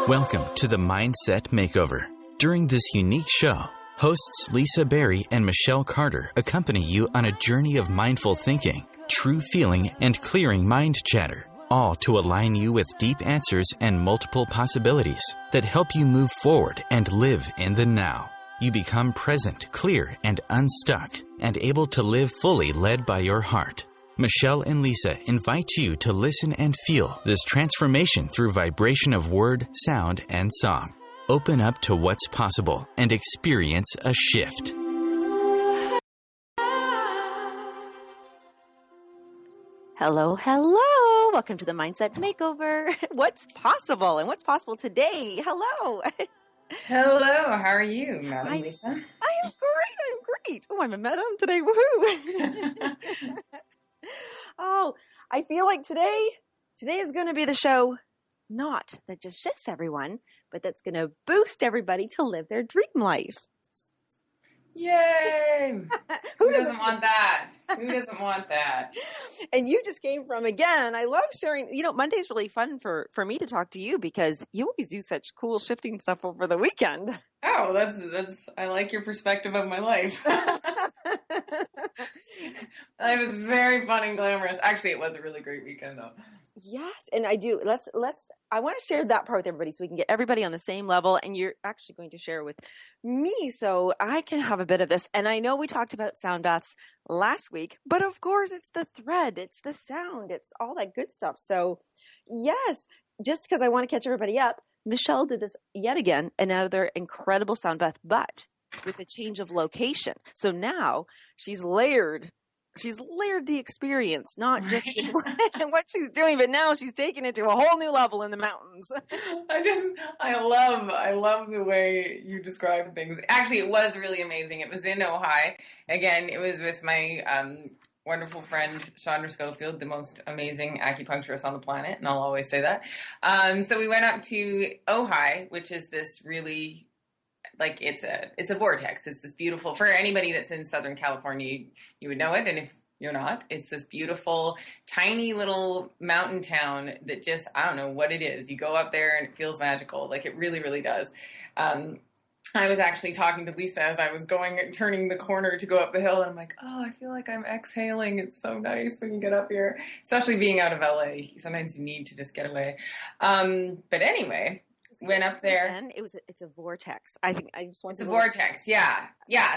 Welcome to the Mindset Makeover. During this unique show, hosts Lisa Berry and Michelle Carter accompany you on a journey of mindful thinking, true feeling, and clearing mind chatter, all to align you with deep answers and multiple possibilities that help you move forward and live in the now. You become present, clear, and unstuck, and able to live fully led by your heart. Michelle and Lisa invite you to listen and feel this transformation through vibration of word, sound, and song. Open up to what's possible and experience a shift. Hello, hello. Welcome to the Mindset Makeover. What's possible and what's possible today? Hello. Hello, how are you, Madam Lisa? I am great. Oh, I'm a madam today. Woohoo. Oh, I feel like today is going to be the show, not that just shifts everyone, but that's going to boost everybody to live their dream life. Yay! Who doesn't want that? Who doesn't want that? And you just came from, again, I love sharing, Monday's really fun for me to talk to you because you always do such cool shifting stuff over the weekend. Oh, that's I like your perspective of my life. It was very fun and glamorous. Actually, it was a really great weekend though. Yes, and I do. I want to share that part with everybody so we can get everybody on the same level, and you're actually going to share with me so I can have a bit of this. And I know we talked about sound baths last week, but of course it's the thread, it's the sound, it's all that good stuff. So yes, just because I want to catch everybody up, Michelle did this yet again, another incredible sound bath, but with a change of location. So now she's layered the experience, not just what she's doing, but now she's taking it to a whole new level in the mountains. I love the way you describe things. Actually, it was really amazing. It was in Ojai. Again, it was with my wonderful friend, Chandra Schofield, the most amazing acupuncturist on the planet, and I'll always say that. So we went up to Ojai, which is this really, like, it's a vortex. It's this beautiful, for anybody that's in Southern California, you would know it. And if you're not, it's this beautiful, tiny little mountain town that just, I don't know what it is. You go up there and it feels magical. Like, it really, really does. I was actually talking to Lisa as I was turning the corner to go up the hill. And I'm like, oh, I feel like I'm exhaling. It's so nice when you get up here, especially being out of LA. Sometimes you need to just get away. But anyway, went up there. And it's a vortex. I think I just want to. It's a vortex. Yeah.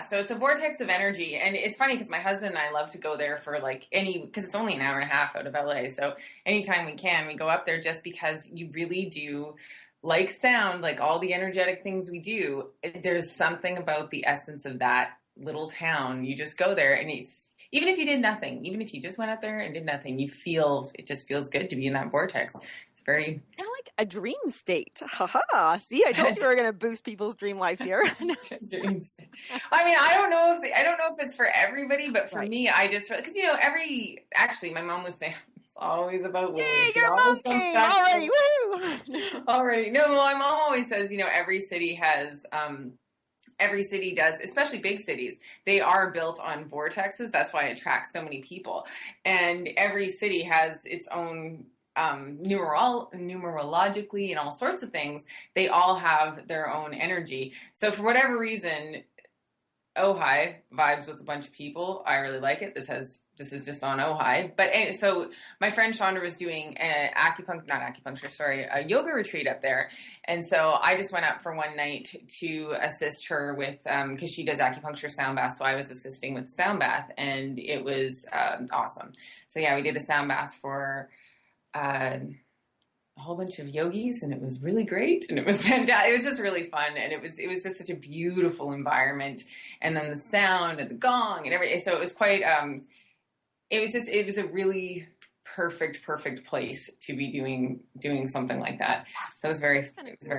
So it's a vortex of energy. And it's funny because my husband and I love to go there for because it's only an hour and a half out of LA. So anytime we can, we go up there just because you really do like sound, like all the energetic things we do. There's something about the essence of that little town. You just go there and even if you did nothing, even if you just went out there and did nothing, it just feels good to be in that vortex. It's very kind of like a dream state. Haha. See, I told you we were going to boost people's dream lives here. Dreams. I mean, I don't know if it's for everybody, but for me, I just, because actually my mom was saying, always about women. Yay, your mom came already. Woo! Already. No, my mom always says, every city does, especially big cities. They are built on vortexes. That's why it attracts so many people. And every city has its own numerologically and all sorts of things. They all have their own energy. So for whatever reason, Ojai vibes with a bunch of people. I really like it. This is just on Ojai. But so my friend Chandra was doing a yoga retreat up there. And so I just went up for one night to assist her with, because she does acupuncture sound bath. So I was assisting with sound bath, and it was awesome. So yeah, we did a sound bath for a whole bunch of yogis, and it was really great, and it was fantastic. It was just really fun, and it was just such a beautiful environment, and then the sound and the gong and everything. So it was quite. It was a really perfect place to be doing something like that. So it was very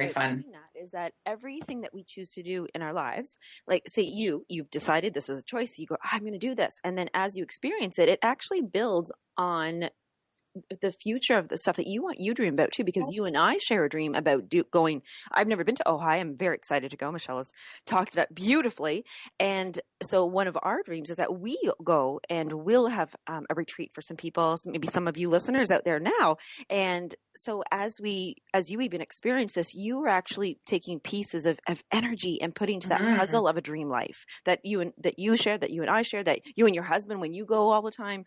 fun. Is that everything that we choose to do in our lives, like say you've decided this was a choice, so you go, I'm going to do this, and then as you experience it, it actually builds on the future of the stuff that you dream about too, because you and I share a dream about going. I've never been to Ojai. I'm very excited to go. Michelle has talked about beautifully. And so one of our dreams is that we go and we'll have a retreat for some people, so maybe some of you listeners out there now. And so as you even experience this, you are actually taking pieces of energy and putting to that puzzle of a dream life that you and I share, that you and your husband, when you go all the time,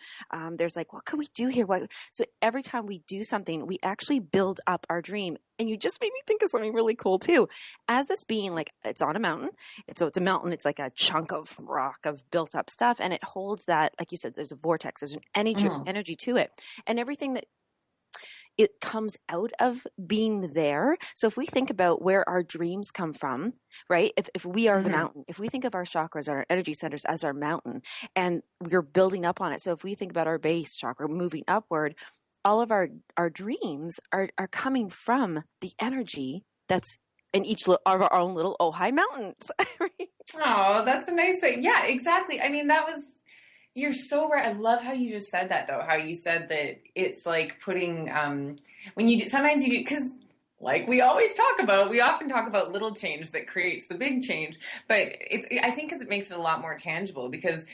there's like, what could we do here? So every time we do something, we actually build up our dream. And you just made me think of something really cool too. As this being like, it's on a mountain. It's a mountain. It's like a chunk of rock of built up stuff. And it holds that, like you said, there's a vortex, there's an energy to it. And everything that it comes out of being there. So if we think about where our dreams come from, right? If we are the mountain, if we think of our chakras, our energy centers as our mountain, and we're building up on it. So if we think about our base chakra moving upward, all of our dreams are coming from the energy that's in each of our own little Ojai mountains. Right? Oh, that's a nice way. Yeah, exactly. I mean, you're so right. I love how you just said that, though, how you said that it's like putting, when you do, sometimes you do, because like we often talk about little change that creates the big change, but I think because it makes it a lot more tangible, because,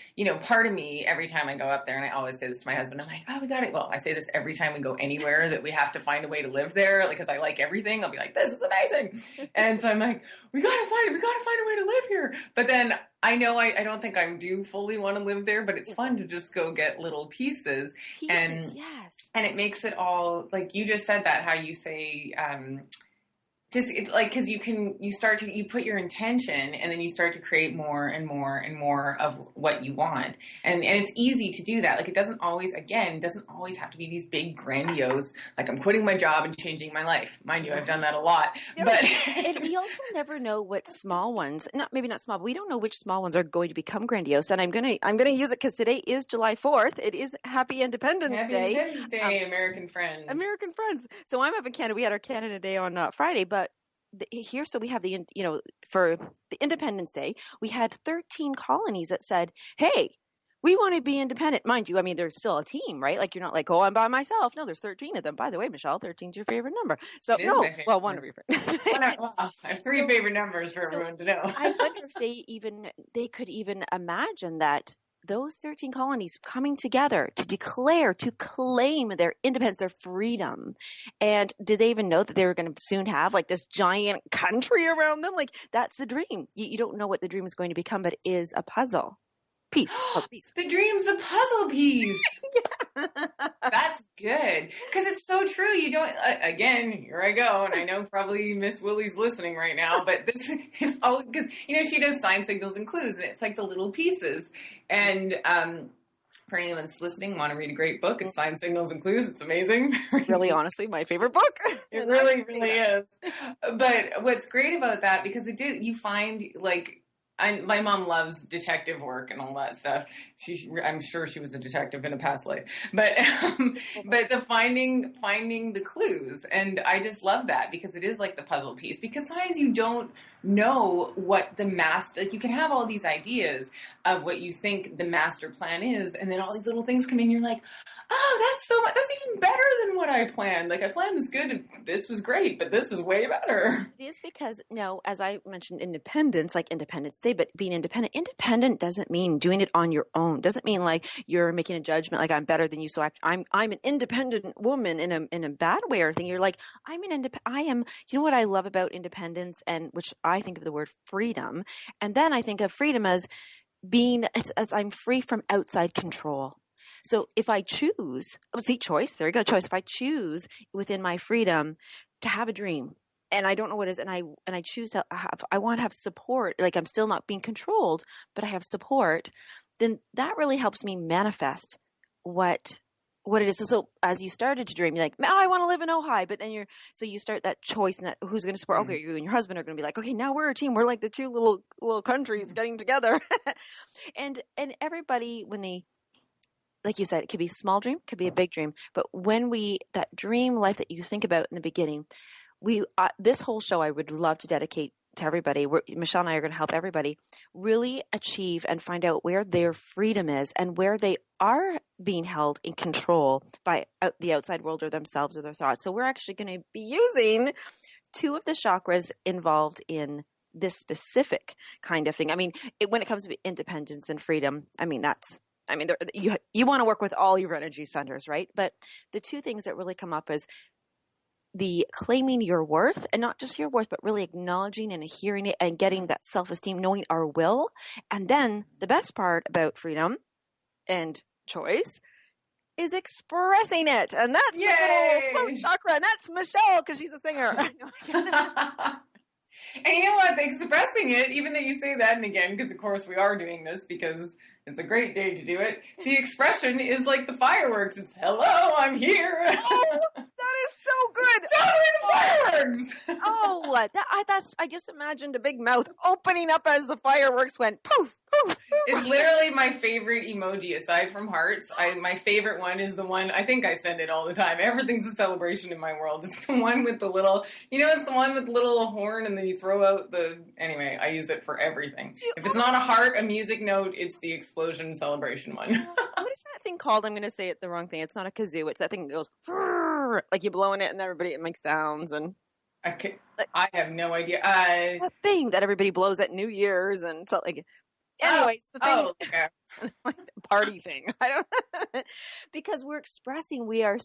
part of me, every time I go up there, and I always say this to my husband, I'm like, oh, we got it. Well, I say this every time we go anywhere that we have to find a way to live there, because I like everything. I'll be like, this is amazing. And so I'm like, we got to find a way to live here. But then I know I don't think I do fully want to live there, but it's fun to just go get little pieces. And it makes it all, like you just said that, how you say, because you put your intention, and then you start to create more and more and more of what you want. And it's easy to do that. Like, it doesn't always have to be these big grandiose, like I'm quitting my job and changing my life. Mind you, I've done that a lot. But and we also never know what small ones, maybe not small, but we don't know which small ones are going to become grandiose. And I'm going to use it because today is July 4th. It is Happy Independence Day. Happy Independence Day, American friends. American friends. So I'm up in Canada. We had our Canada Day on Friday, but here, so we have for the Independence Day, we had 13 colonies that said, hey, we want to be independent. Mind you, I mean, there's still a team, right? Like, you're not like, oh, I'm by myself. No, there's 13 of them. By the way, Michelle, 13 is your favorite number. So, one of your favorite. I have three favorite numbers for everyone to know. I wonder if they could even imagine that those 13 colonies coming together to claim their independence, their freedom. And did they even know that they were going to soon have like this giant country around them? Like, that's the dream. You don't know what the dream is going to become, but it is a puzzle piece. The dream's a puzzle piece. That's good. Because it's so true. You don't, again, here I go. And I know probably Miss Willie's listening right now, but it's all because, she does sign signals and clues, and it's like the little pieces. And, for anyone that's listening, want to read a great book, it's Sign Signals and Clues. It's amazing. It's really, honestly, my favorite book. It really, really is. But what's great about that, because you find, like, my mom loves detective work and all that stuff. I'm sure she was a detective in a past life, but the finding the clues, and I just love that, because it is like the puzzle piece. Because sometimes you don't know what the master, like, you can have all these ideas of what you think the master plan is, and then all these little things come in. You're like, oh, that's even better than what I planned. Like, I planned this good, this was great, but this is way better. It is, because as I mentioned, independence, like Independence Day, but being independent doesn't mean doing it on your own. Doesn't mean like you're making a judgment, like I'm better than you, so I'm an independent woman in a bad way or thing. You're like, I am. You know what I love about independence, and which I think of the word freedom, and then I think of freedom as being as I'm free from outside control. So if I choose, choice, there you go, choice. If I choose within my freedom to have a dream, and I don't know what it is, and I choose to I want to have support, like I'm still not being controlled, but I have support, then that really helps me manifest what it is. So as you started to dream, you're like, oh, I want to live in Ojai, but then you start that choice, and that who's going to support. Okay, you and your husband are going to be like, okay, now we're a team. We're like the two little countries getting together, and everybody, when they, like you said, it could be a small dream, could be a big dream. But when that dream life that you think about in the beginning, this whole show I would love to dedicate to everybody. Michelle and I are going to help everybody really achieve and find out where their freedom is, and where they are being held in control by the outside world or themselves or their thoughts. So we're actually going to be using 2 of the chakras involved in this specific kind of thing. I mean, when it comes to independence and freedom, you want to work with all your energy centers, right? But the 2 things that really come up is the claiming your worth, and not just your worth, but really acknowledging and hearing it and getting that self-esteem, knowing our will. And then the best part about freedom and choice is expressing it. And that's the little throat chakra. And that's Michelle, because she's a singer. And you know what? Expressing it, even though you say that, and again, because of course we are doing this because it's a great day to do it, the expression is like the fireworks. It's, hello, I'm here. Oh, that is so good. Totally the fireworks. I just imagined a big mouth opening up as the fireworks went poof, poof, poof. It's literally my favorite emoji aside from hearts. My favorite one is the one, I think I send it all the time. Everything's a celebration in my world. It's the one with the little, it's the one with the little horn and then you throw out anyway, I use it for everything. If it's not a heart, a music note, it's the explosion celebration one. What is that thing called? I'm going to say it the wrong thing. It's not a kazoo. It's that thing that goes, like you're blowing it and it makes sounds and... I have no idea. That thing that everybody blows at New Year's and felt like... Anyways, the thing, okay. like the party thing. I don't because we're expressing. You're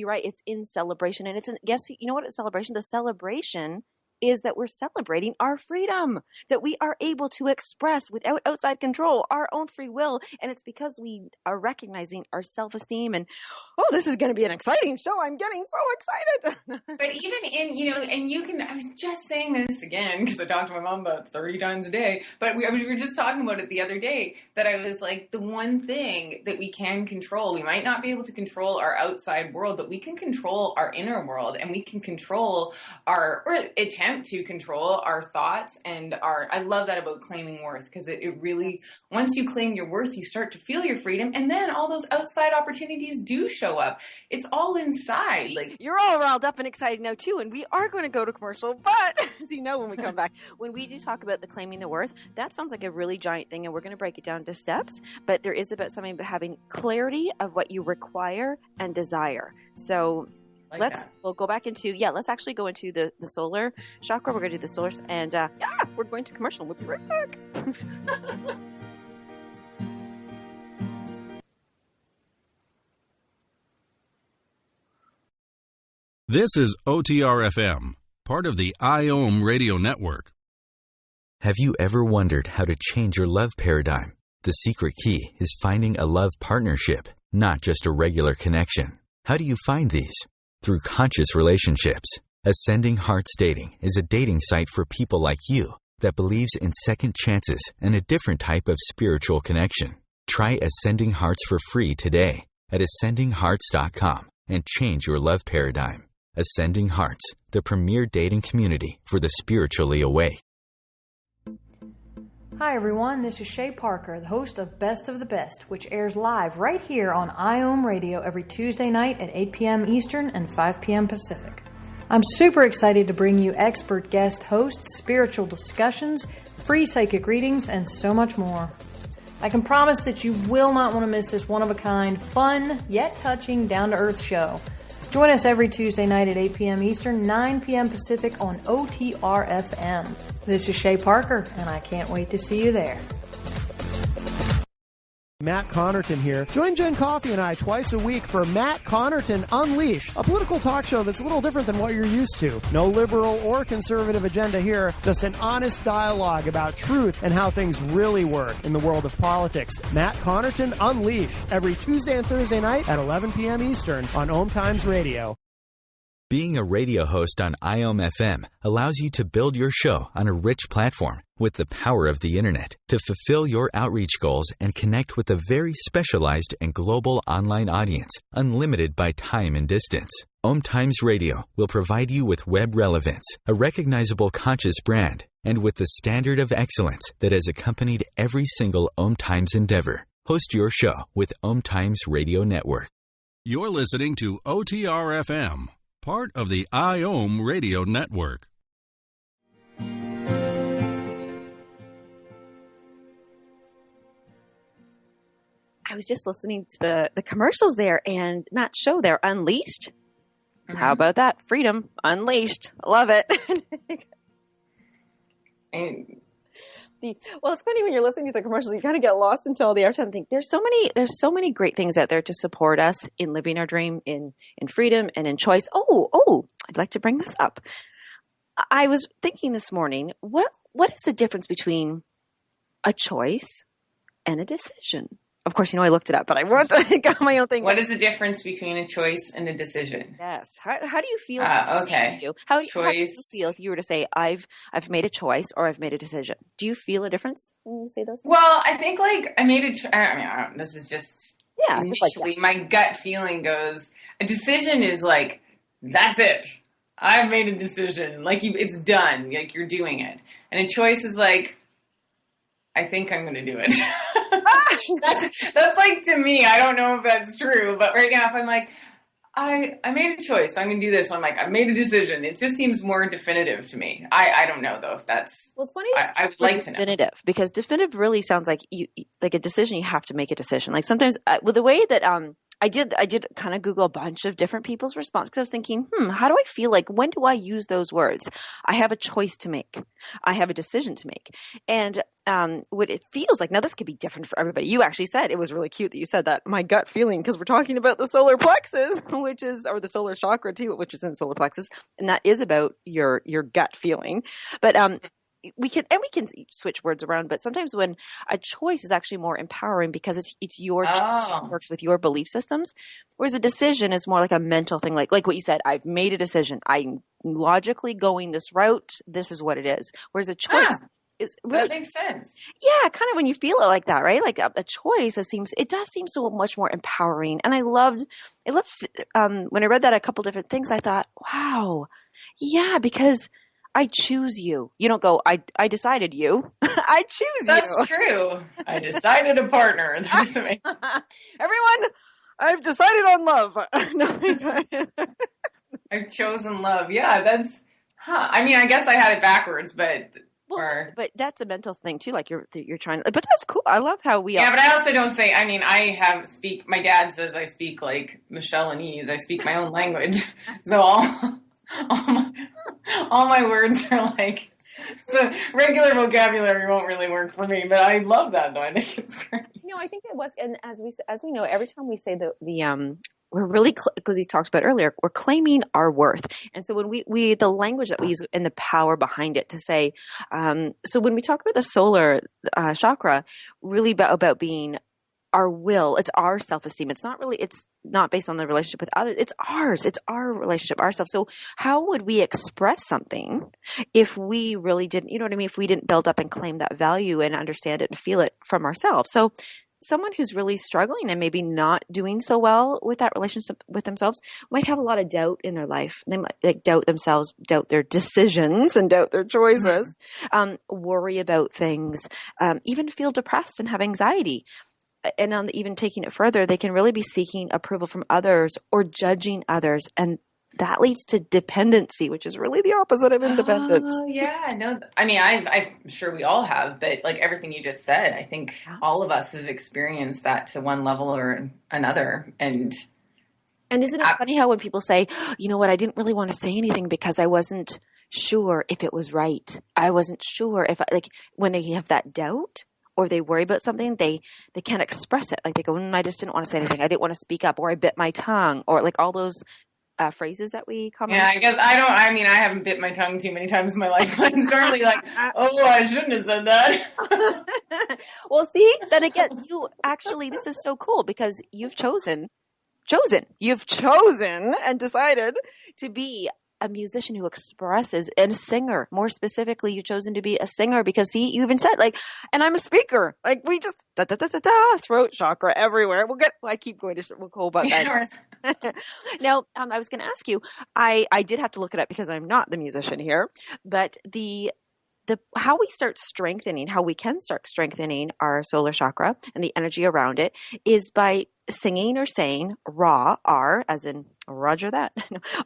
right. It's in celebration, and guess you know what? It's celebration. The celebration is that we're celebrating our freedom, that we are able to express without outside control our own free will, and it's because we are recognizing our self-esteem. And this is going to be an exciting show. I'm getting so excited. But even and you can. I was just saying this again because I talk to my mom about 30 times a day. But we were just talking about it the other day that I was like, the one thing that we can control. We might not be able to control our outside world, but we can control our inner world, and we can control or attempt to control our thoughts and I love that about claiming worth, because it really, once you claim your worth, you start to feel your freedom, and then all those outside opportunities do show up. It's all inside. Like, you're all riled up and excited now too, and we are going to go to commercial, but as you know, when we come back, when we do talk about the claiming the worth, that sounds like a really giant thing, and we're going to break it down to steps, but there is about something about having clarity of what you require and desire. So we'll go back into, let's actually go into the solar chakra. We're going to do the solar, and we're going to commercial. We'll be right back. This is OTR-FM, part of the IOM radio network. Have you ever wondered how to change your love paradigm? The secret key is finding a love partnership, not just a regular connection. How do you find these? Through conscious relationships. Ascending Hearts Dating is a dating site for people like you that believes in second chances and a different type of spiritual connection. Try Ascending Hearts for free today at ascendinghearts.com and change your love paradigm. Ascending Hearts, the premier dating community for the spiritually awake. Hi everyone, this is Shay Parker, the host of Best of the Best, which airs live right here on IOM Radio every Tuesday night at 8 p.m. Eastern and 5 p.m. Pacific. I'm super excited to bring you expert guest hosts, spiritual discussions, free psychic readings, and so much more. I can promise that you will not want to miss this one-of-a-kind, fun, yet touching, down-to-earth show. Join us every Tuesday night at 8 p.m. Eastern, 9 p.m. Pacific on OTR-FM. This is Shay Parker, and I can't wait to see you there. Matt Connerton here. Join Jen Coffey and I twice a week for Matt Connerton Unleashed, a political talk show that's a little different than what you're used to. No liberal or conservative agenda here, just an honest dialogue about truth and how things really work in the world of politics. Matt Connerton Unleashed, every Tuesday and Thursday night at 11 p.m. Eastern on OMTimes Radio. Being a radio host on IOM FM allows you to build your show on a rich platform with the power of the internet to fulfill your outreach goals and connect with a very specialized and global online audience, unlimited by time and distance. OMTimes Radio will provide you with web relevance, a recognizable conscious brand, and with the standard of excellence that has accompanied every single OMTimes endeavor. Host your show with OMTimes Radio Network. You're listening to OTR-FM, part of the IOM radio network. I was just listening to the commercials there and Matt's show there, Unleashed. Mm-hmm. How about that? Freedom, unleashed. I love it. Well, it's funny when you're listening to the commercials, you kind of get lost into all the airtime and think there's so many great things out there to support us in living our dream, in freedom and in choice. Oh, I'd like to bring this up. I was thinking this morning, what is the difference between a choice and a decision? Of course, I looked it up, but I got my own thing. What is the difference between a choice and a decision? Yes. How do you feel? Okay. How do you feel if you were to say, I've made a choice or I've made a decision? Do you feel a difference when you say those things? Well, I think I made this is just initially my gut feeling goes, a decision is like, that's it. I've made a decision. Like it's done. Like you're doing it. And a choice is like, I think I'm going to do it. That's like, to me, I don't know if that's true, but right now if I'm like, I made a choice, so I'm going to do this. So I'm like, I've made a decision. It just seems more definitive to me. I don't know though if that's. Well, it's funny. I would like to know. Definitive, because definitive really sounds like like a decision. You have to make a decision. Like sometimes, the way that I did kind of Google a bunch of different people's response because I was thinking, how do I feel like? When do I use those words? I have a choice to make. I have a decision to make. And what it feels like, now this could be different for everybody. You actually said, it was really cute that you said that, my gut feeling, because we're talking about the solar plexus, or the solar chakra too, which is in the solar plexus. And that is about your gut feeling. But we can switch words around, but sometimes when a choice is actually more empowering because it's your choice, it works with your belief systems, whereas a decision is more like a mental thing, like what you said, I've made a decision, I'm logically going this route, this is what it is. Whereas a choice is really, that makes sense. Yeah, kind of when you feel it like that, right? Like a choice, it does seem so much more empowering. And I loved when I read that a couple different things, I thought, wow, yeah, because I choose you. You don't go, I decided you. I choose That's you. That's true. I decided a partner. Everyone, I've decided on love. I've chosen love. Yeah, that's, I mean, I guess I had it backwards, but. But that's a mental thing too. Like you're trying to, but that's cool. I love how we but I also don't say, my dad says I speak like Michelleanese. I speak my own language. So all my words are like, so regular vocabulary won't really work for me, but I love that though. I think it's great. I think it was, and as we know, every time we say we're really, because he talked about earlier, we're claiming our worth. And so when we the language that we use and the power behind it to say, so when we talk about the solar chakra, really about being our will, it's our self-esteem. It's not based on the relationship with others. It's ours. It's our relationship, ourselves. So how would we express something if we really didn't, you know what I mean? If we didn't build up and claim that value and understand it and feel it from ourselves. So someone who's really struggling and maybe not doing so well with that relationship with themselves might have a lot of doubt in their life. They might doubt themselves, doubt their decisions and doubt their choices, worry about things, even feel depressed and have anxiety. And even taking it further, they can really be seeking approval from others or judging others. And that leads to dependency, which is really the opposite of independence. Oh, yeah. No, I mean, I'm sure we all have, but like everything you just said, I think all of us have experienced that to one level or another. And isn't it funny how when people say, you know what, I didn't really want to say anything because I wasn't sure if it was right. I wasn't sure if when they have that doubt, or they worry about something, they can't express it. Like they go, I just didn't want to say anything. I didn't want to speak up, or I bit my tongue, or like all those phrases that we comment. Yeah, I guess I haven't bit my tongue too many times in my life. I'm normally like, I shouldn't have said that. Well, see, then again, this is so cool because you've chosen and decided to be a musician who expresses, and a singer. More specifically, you've chosen to be a singer because, see, you even said, and I'm a speaker. Like, we just, throat chakra everywhere. I keep going to, we'll go about that. Now, I was going to ask you, I did have to look it up because I'm not the musician here, but how we can start strengthening our solar chakra and the energy around it is by singing or saying Ra, R, as in Roger that,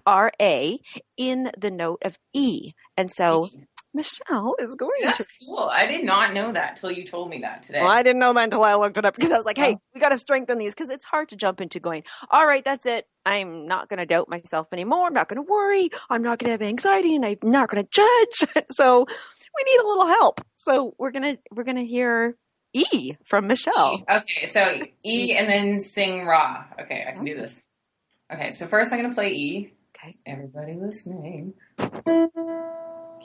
R-A, in the note of E. And so Michelle is going That's to. cool. I did not know that till you told me that today. Well, I didn't know that until I looked it up because I was like, hey, we got to strengthen these because it's hard to jump into going, all right, that's it. I'm not going to doubt myself anymore. I'm not going to worry. I'm not going to have anxiety and I'm not going to judge. So we need a little help. So we're going to hear E from Michelle. Okay. So E and then sing Ra. Okay. I can do this. Okay. So first I'm going to play E. Okay. Everybody listening. Can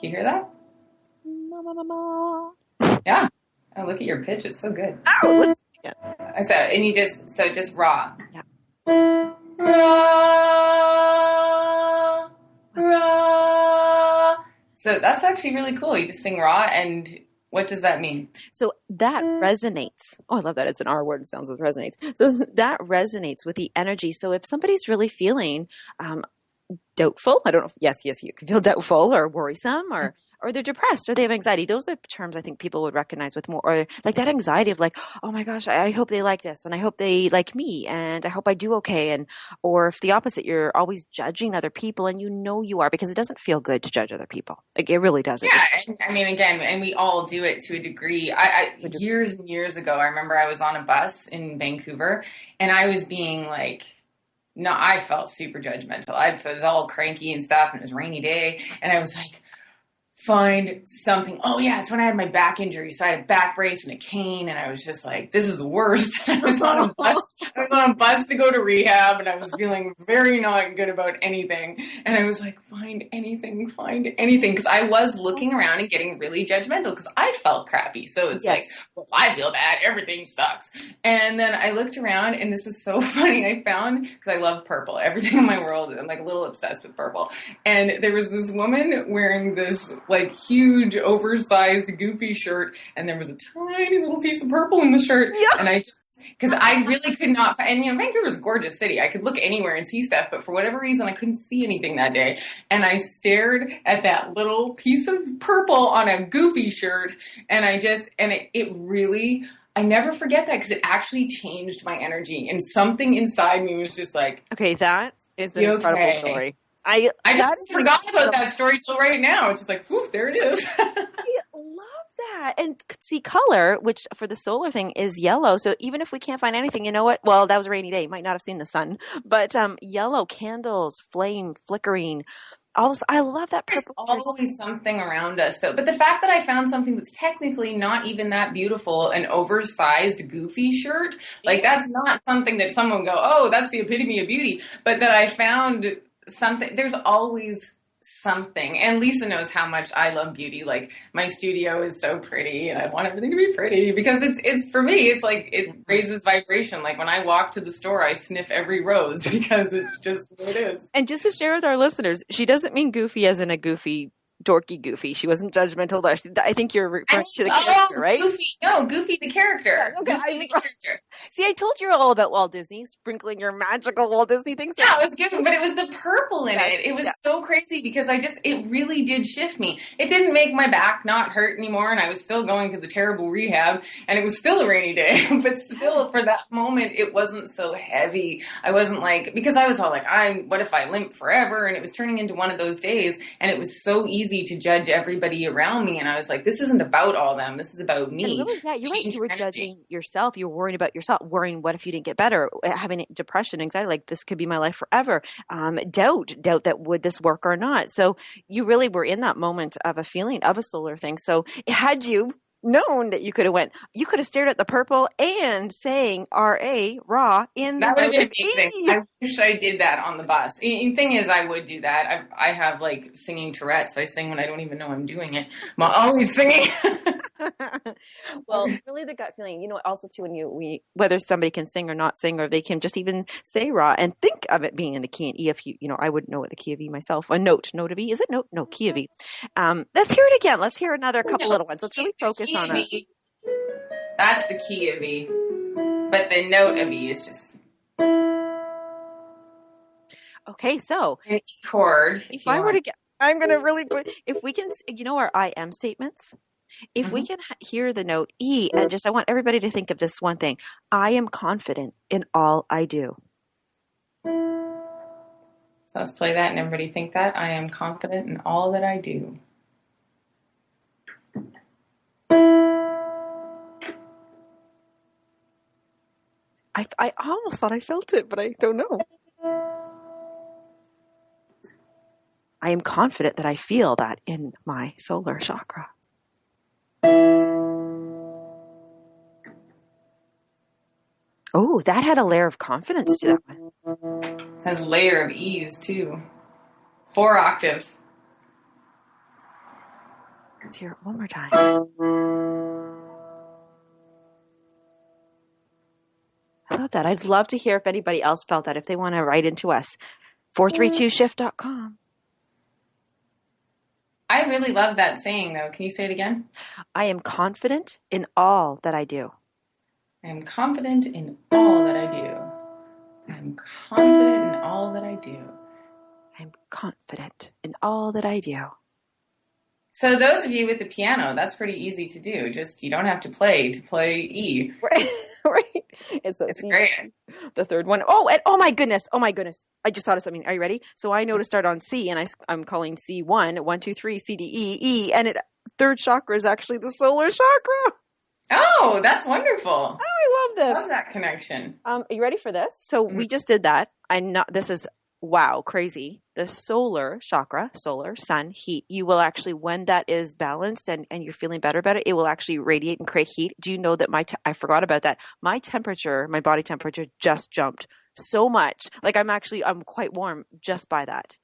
you hear that? Yeah. Oh, look at your pitch. It's so good. Oh, let's do it again. So, and you just Ra. Yeah. Ra, Ra. So that's actually really cool. You just sing Ra, and what does that mean? So that resonates. Oh, I love that. It's an R word. It sounds like it resonates. So that resonates with the energy. So if somebody's really feeling doubtful, I don't know. Yes, you can feel doubtful or worrisome or they're depressed or they have anxiety. Those are the terms I think people would recognize with more, or like that anxiety of like, oh my gosh, I hope they like this and I hope they like me and I hope I do okay. And, or if the opposite, you're always judging other people and you know you are because it doesn't feel good to judge other people. Like it really doesn't. Yeah. And, I mean, again, and we all do it to a degree. I years and years ago, I remember I was on a bus in Vancouver and I was being like, no, I felt super judgmental. I was all cranky and stuff and it was a rainy day and I was like, find something. Oh yeah, it's when I had my back injury. So I had a back brace and a cane and I was just like, this is the worst. I was on a bus to go to rehab and I was feeling very not good about anything. And I was like, find anything. Cause I was looking around and getting really judgmental because I felt crappy. So it's like, well, I feel bad. Everything sucks. And then I looked around and this is so funny. I found, cause I love purple, everything in my world. I'm like a little obsessed with purple. And there was this woman wearing this like huge, oversized, goofy shirt, and there was a tiny little piece of purple in the shirt. Yeah. And I just, because I really could not find, and Vancouver's a gorgeous city. I could look anywhere and see stuff, but for whatever reason, I couldn't see anything that day. And I stared at that little piece of purple on a goofy shirt, and it really, I never forget that because it actually changed my energy, and something inside me was just like, okay, that is an incredible story. I just forgot about that story till right now. It's just like, whew, there it is. I love that. And see, color, which for the solar thing is yellow. So even if we can't find anything, you know what? Well, that was a rainy day. You might not have seen the sun. But yellow, candles, flame, flickering. I love that purple. There's always something around us, though. But the fact that I found something that's technically not even that beautiful, an oversized, goofy shirt, like that's not something that someone would go, oh, that's the epitome of beauty. But that I found something, there's always something. And Lisa knows how much I love beauty. Like my studio is so pretty and I want everything to be pretty because it's for me, it's like it raises vibration. Like when I walk to the store, I sniff every rose because it's just what it is. And just to share with our listeners, she doesn't mean goofy as in a goofy dorky goofy. She wasn't judgmental there. I think you're referring to the character, right? Goofy. No, Goofy the character. Okay, Goofy the character. See, I told you all about Walt Disney, sprinkling your magical Walt Disney things. Yeah, it was good, but it was the purple in it. It was so crazy because it really did shift me. It didn't make my back not hurt anymore, and I was still going to the terrible rehab, and it was still a rainy day, but still for that moment, it wasn't so heavy. I wasn't like, because I was all like, what if I limp forever? And it was turning into one of those days, and it was so easy to judge everybody around me, and I was like, this isn't about all them, this is about me. And really, yeah, you're right. You were judging yourself. You were worrying about yourself, worrying what if you didn't get better, having depression, anxiety, like this could be my life forever. Doubt that would this work or not. So you really were in that moment of a feeling of a solar thing. So had you known that you could have stared at the purple and saying Ra in that the would have been amazing. I wish I did that on the bus. The thing is, I would do that. I have like singing Tourette's. I sing when I don't even know I'm doing it. I'm always singing. Well, really the gut feeling, also too, when whether somebody can sing or not sing, or they can just even say Ra and think of it being in the key of E. If I wouldn't know what the key of E myself. A note of E. Is it note? No, key of E. Let's hear it again. Let's hear another couple little ones. Let's really focus on it. That's the key of E. But the note of E is just... Okay, so an E chord. If I were to get, I'm going to really put, if we can, our I am statements, if we can hear the note E and I want everybody to think of this one thing. I am confident in all I do. So let's play that and everybody think that. I am confident in all that I do. I almost thought I felt it, but I don't know. I am confident that I feel that in my solar chakra. Oh, that had a layer of confidence to that one. Has a layer of ease too. 4 octaves. Let's hear it one more time. I love that. I'd love to hear if anybody else felt that, if they want to write into us. 432shift.com. I really love that saying, though. Can you say it again? I am confident in all that I do. I am confident in all that I do. I am confident in all that I do. I'm confident in all that I do. So those of you with the piano, that's pretty easy to do. Just, you don't have to play E. Right. Right. It's great. The third one. Oh, and oh my goodness. I just thought of something. Are you ready? So I know to start on C, and I'm calling C 1, 2, 3, C, D, E, and third chakra is actually the solar chakra. Oh, that's wonderful. Oh, I love this. I love that connection. Are you ready for this? So we just did that. This is, wow, crazy. The solar chakra, solar, sun, heat, you will actually, when that is balanced and you're feeling better about it, it will actually radiate and create heat. Do you know that I forgot about that. My body temperature just jumped so much. Like I'm quite warm just by that.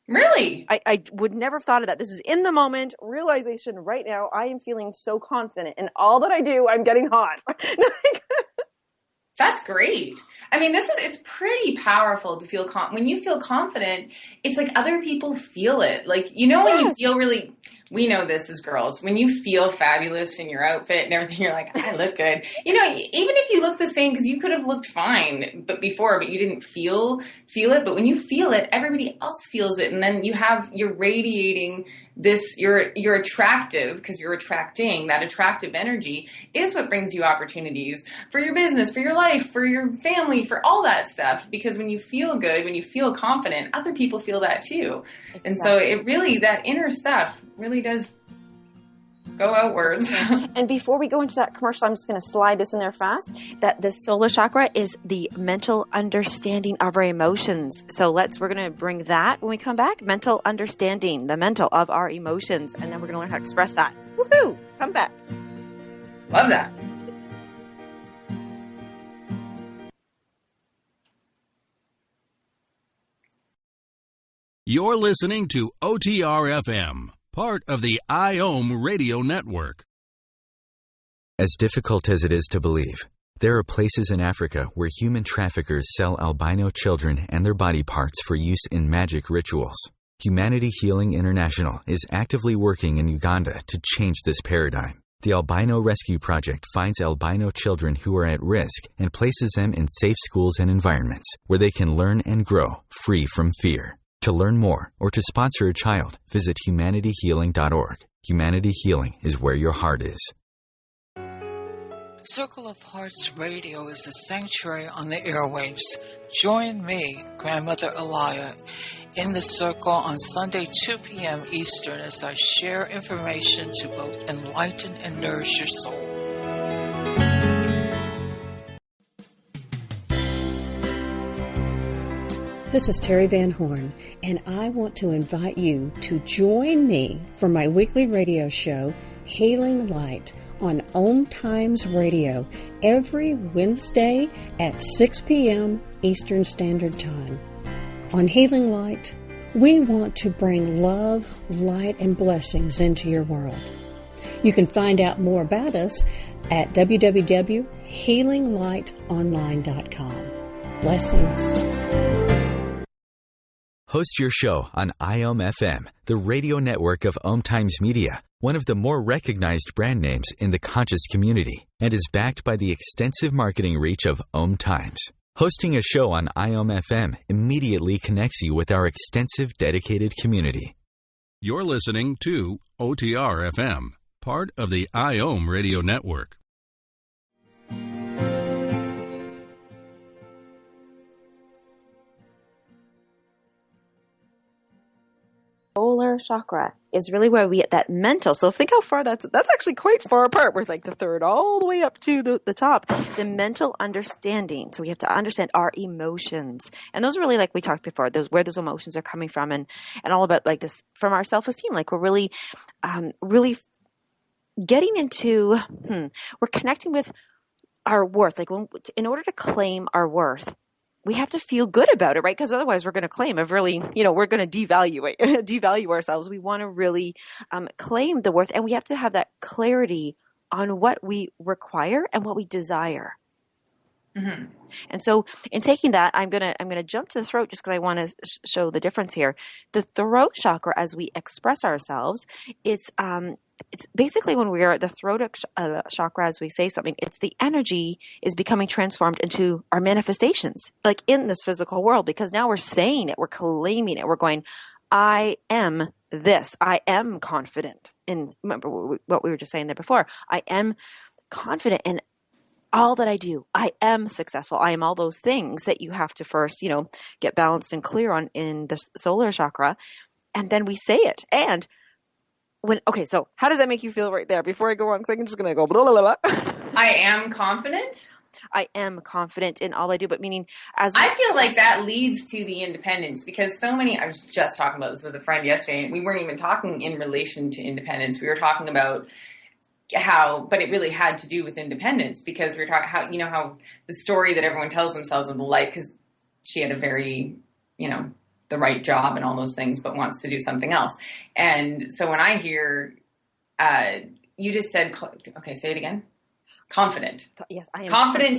Really? I would never have thought of that. This is in the moment realization right now. I am feeling so confident in all that I do. I'm getting hot. That's great. I mean, it's pretty powerful to feel when you feel confident, it's like other people feel it. Like, when you feel really, we know this as girls, when you feel fabulous in your outfit and everything, you're like, I look good. Even if you look the same, because you could have looked fine but you didn't feel it. But when you feel it, everybody else feels it. And then you're radiating this, you're attractive because you're attracting. That attractive energy is what brings you opportunities for your business, for your life, for your family, for all that stuff. Because when you feel good, when you feel confident, other people feel that too. Exactly. And so that inner stuff really does go outwards. And before we go into that commercial, I'm just going to slide this in there fast, that the solar chakra is the mental understanding of our emotions. So we're going to bring that when we come back, mental understanding, the mental of our emotions. And then we're going to learn how to express that. Woohoo! Come back. Love that. You're listening to OTR-FM, part of the IOM radio network. As difficult as it is to believe, there are places in Africa where human traffickers sell albino children and their body parts for use in magic rituals. Humanity Healing International is actively working in Uganda to change this paradigm. The Albino Rescue Project finds albino children who are at risk and places them in safe schools and environments where they can learn and grow free from fear. To learn more or to sponsor a child, visit humanityhealing.org. Humanity Healing is where your heart is. Circle of Hearts Radio is a sanctuary on the airwaves. Join me, Grandmother Elia, in the circle on Sunday, 2 p.m. Eastern as I share information to both enlighten and nourish your soul. This is Terry Van Horn, and I want to invite you to join me for my weekly radio show, Healing Light, on OMTimes Radio every Wednesday at 6 p.m. Eastern Standard Time. On Healing Light, we want to bring love, light, and blessings into your world. You can find out more about us at www.healinglightonline.com. Blessings. Host your show on IOM FM, the radio network of OMTimes Media, one of the more recognized brand names in the conscious community, and is backed by the extensive marketing reach of OMTimes. Hosting a show on IOM FM immediately connects you with our extensive dedicated community. You're listening to OTR-FM, part of the IOM radio network. Solar solar chakra is really where we get that mental. So think how far that's actually quite far apart. We're like the third all the way up to the top. The mental understanding. So we have to understand our emotions. And those are really, like we talked before, where those emotions are coming from, and all about like this from our self-esteem. Like we're really, really getting into, we're connecting with our worth. Like in order to claim our worth, we have to feel good about it, right? Because otherwise we're going to claim a really, we're going to devalue ourselves. We want to really claim the worth, and we have to have that clarity on what we require and what we desire. Mm-hmm. And so in taking that, I'm going to jump to the throat just because I want to show the difference here. The throat chakra, as we express ourselves, it's basically when we are at the throat chakra, as we say something, it's the energy is becoming transformed into our manifestations, like in this physical world, because now we're saying it, we're claiming it, we're going, I am this, I am confident in, remember what we were just saying there before, I am confident in all that I do. I am successful. I am all those things that you have to first, get balanced and clear on in the solar chakra. And then we say it. And so how does that make you feel right there? Before I go on, because I'm just going to go blah, blah, blah. I am confident. I am confident in all I do, but meaning I feel like that leads to the independence, because I was just talking about this with a friend yesterday, and we weren't even talking in relation to independence. We were talking about but it really had to do with independence, because we were talking how the story that everyone tells themselves of the life, because she had a very, the right job and all those things, but wants to do something else. And so when I hear, you just said, okay, say it again. Confident. Yes, I am confident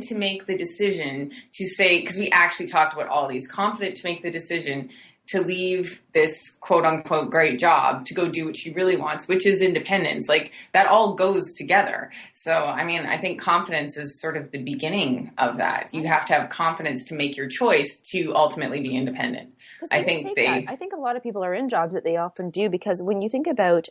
to make the decision to say, because we actually talked about all these, confident to make the decision to leave this quote unquote great job to go do what she really wants, which is independence. Like that all goes together. So, I think confidence is sort of the beginning of that. You have to have confidence to make your choice to ultimately be independent. I think a lot of people are in jobs that they often do, because when you think about,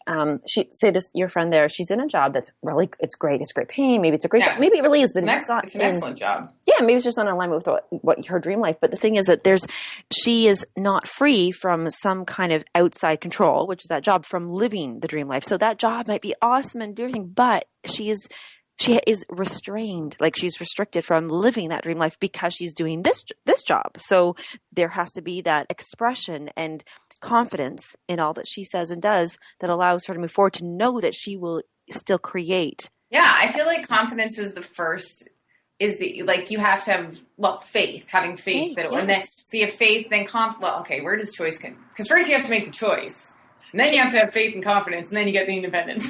your friend there, she's in a job that's really, it's great paying. Maybe it's a great job. Maybe it really is, but it's an excellent job. Yeah, maybe it's just not in alignment with what her dream life. But the thing is that she is not free from some kind of outside control, which is that job, from living the dream life. So that job might be awesome and do everything, but she is restrained, like she's restricted from living that dream life because she's doing this job. So there has to be that expression and confidence in all that she says and does that allows her to move forward, to know that she will still create. Yeah, I feel like confidence is the first, you have to have, faith, having faith. Yes. And then, so you have faith, then where does choice come? Because first you have to make the choice. And then you have to have faith and confidence, and then you get the independence.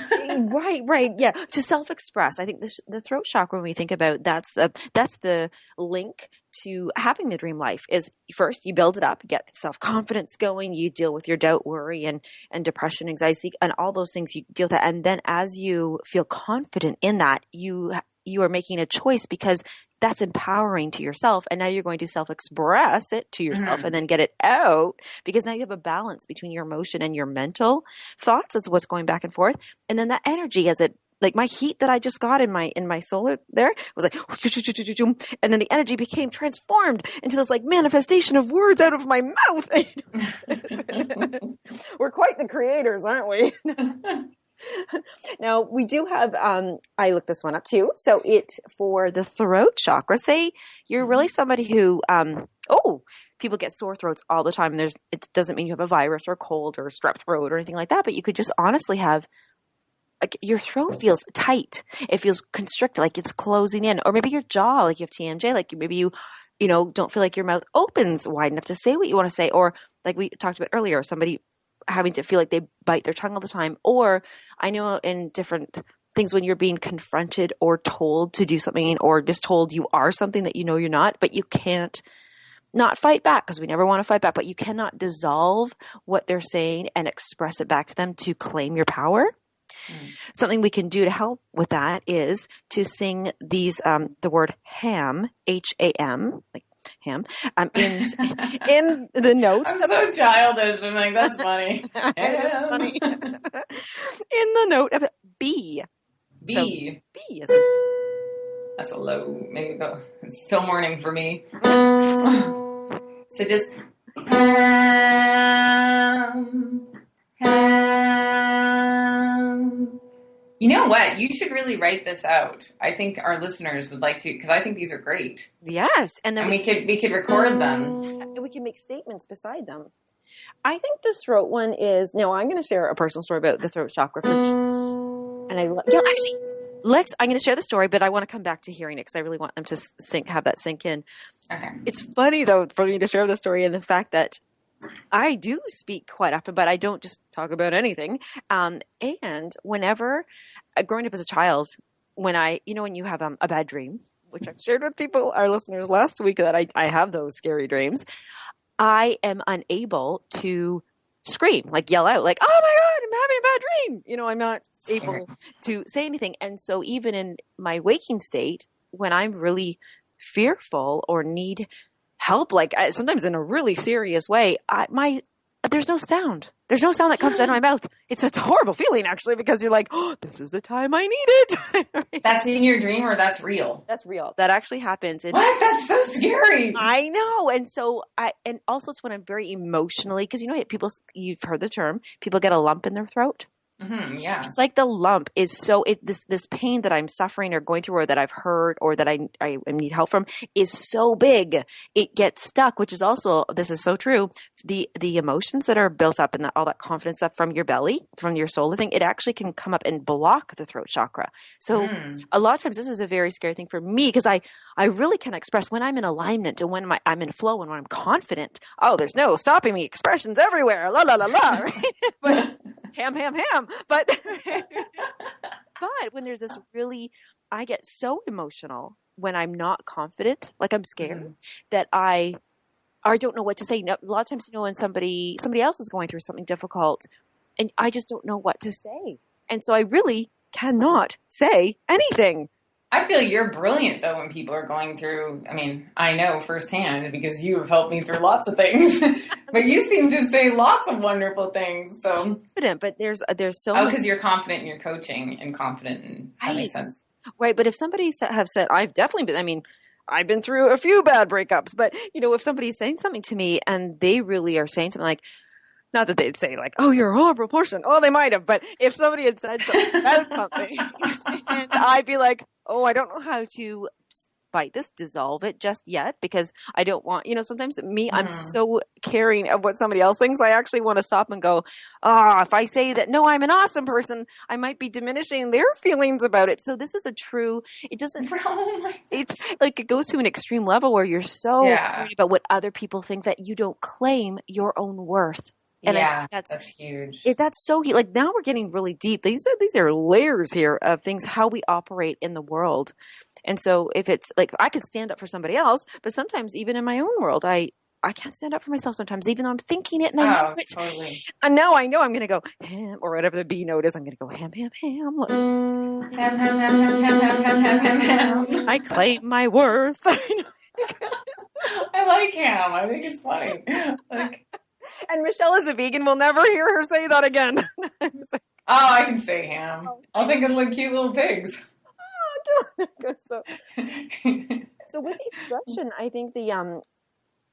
Right. Yeah. To self-express. I think the throat chakra, when we think about, that's the link to having the dream life, is first you build it up, you get self-confidence going, you deal with your doubt, worry, and depression, anxiety, and all those things, you deal with that. And then as you feel confident in that, you are making a choice, because that's empowering to yourself. And now you're going to self-express it to yourself and then get it out, because now you have a balance between your emotion and your mental thoughts. That's what's going back and forth. And then that energy, like my heat that I just got in my solar there was like, and then the energy became transformed into this like manifestation of words out of my mouth. We're quite the creators, aren't we? Now we do have, I looked this one up too. So for the throat chakra, say you're really somebody who, people get sore throats all the time. And it doesn't mean you have a virus or a cold or strep throat or anything like that, but you could just honestly have, like, your throat feels tight. It feels constricted, like it's closing in. Or maybe your jaw, like you have TMJ, like maybe you don't feel like your mouth opens wide enough to say what you want to say. Or like we talked about earlier, somebody having to feel like they bite their tongue all the time. Or I know in different things, when you're being confronted or told to do something, or just told you are something that you know you're not, but you can't not fight back, because we never want to fight back, but you cannot dissolve what they're saying and express it back to them to claim your power. Something we can do to help with that is to sing these, the word ham, H-A-M, like ham, in the note. I'm so childish. I'm like, that's funny. It's funny. In the note of B. B. So, B is that's a low, maybe go. It's still morning for me. So just, You know what? You should really write this out. I think our listeners would like to, because I think these are great. Yes. And then we could record them. We can make statements beside them. I think the throat one is, now I'm going to share a personal story about the throat chakra. And I'm going to share the story, but I want to come back to hearing it because I really want them to have that sink in. Okay. It's funny though for me to share the story and the fact that I do speak quite often, but I don't just talk about anything. And whenever, growing up as a child, when you have a bad dream, which I've shared with people, our listeners last week, that I have those scary dreams, I am unable to scream, like yell out, like, oh my God, I'm having a bad dream. I'm not able to say anything. And so even in my waking state, when I'm really fearful or need help, like sometimes in a really serious way, there's no sound. There's no sound that comes out of my mouth. It's a horrible feeling, actually, because you're like, oh, this is the time I need it. Right? That's in your dream, or that's real? That's real. That actually happens. What? That's so scary. I know. And so and also it's when I'm very emotionally, because you've heard the term, people get a lump in their throat. Mm-hmm, yeah. It's like the lump is this pain that I'm suffering or going through, or that I've heard, or that I need help from, is so big. It gets stuck, which is also, this is so true. The emotions that are built up and all that confidence stuff from your belly, from your solar thing, it actually can come up and block the throat chakra. So a lot of times this is a very scary thing for me, because I really can express when I'm in alignment and when I'm in flow and when I'm confident. Oh, there's no stopping me. Expressions everywhere. La la la la. Right? But ham. But when there's this I get so emotional when I'm not confident, like I'm scared, that I don't know what to say. A lot of times, when somebody else is going through something difficult, and I just don't know what to say. And so I really cannot say anything. I feel you're brilliant, though, when people are going through, I know firsthand because you have helped me through lots of things, but you seem to say lots of wonderful things. So confident, but there's so because you're confident in your coaching and confident in, that makes sense. Right. But if somebody have said, I've definitely been, I've been through a few bad breakups, but if somebody's saying something to me and they really are saying something like, not that they'd say like, oh, you're a horrible person. Oh, they might have. But if somebody had said something, and I'd be like, oh, I don't know how to fight this, dissolve it just yet, because I don't want, sometimes I'm so caring of what somebody else thinks. I actually want to stop and go, if I say that, no, I'm an awesome person, I might be diminishing their feelings about it. So this is it's like it goes to an extreme level where you're so worried about what other people think that you don't claim your own worth. And that's huge. That's so huge. Like now we're getting really deep. These are layers here of things, how we operate in the world. And so if it's like, I could stand up for somebody else, but sometimes even in my own world, I can't stand up for myself sometimes, even though I'm thinking it and I know it. Totally. And now I know I'm going to go ham, or whatever the B note is. I'm going to go ham. Ham. I claim my worth. I like ham. I think it's funny. And Michelle is a vegan. We'll never hear her say that again. I can say ham. I'll think of like cute little pigs. So with the expression, I think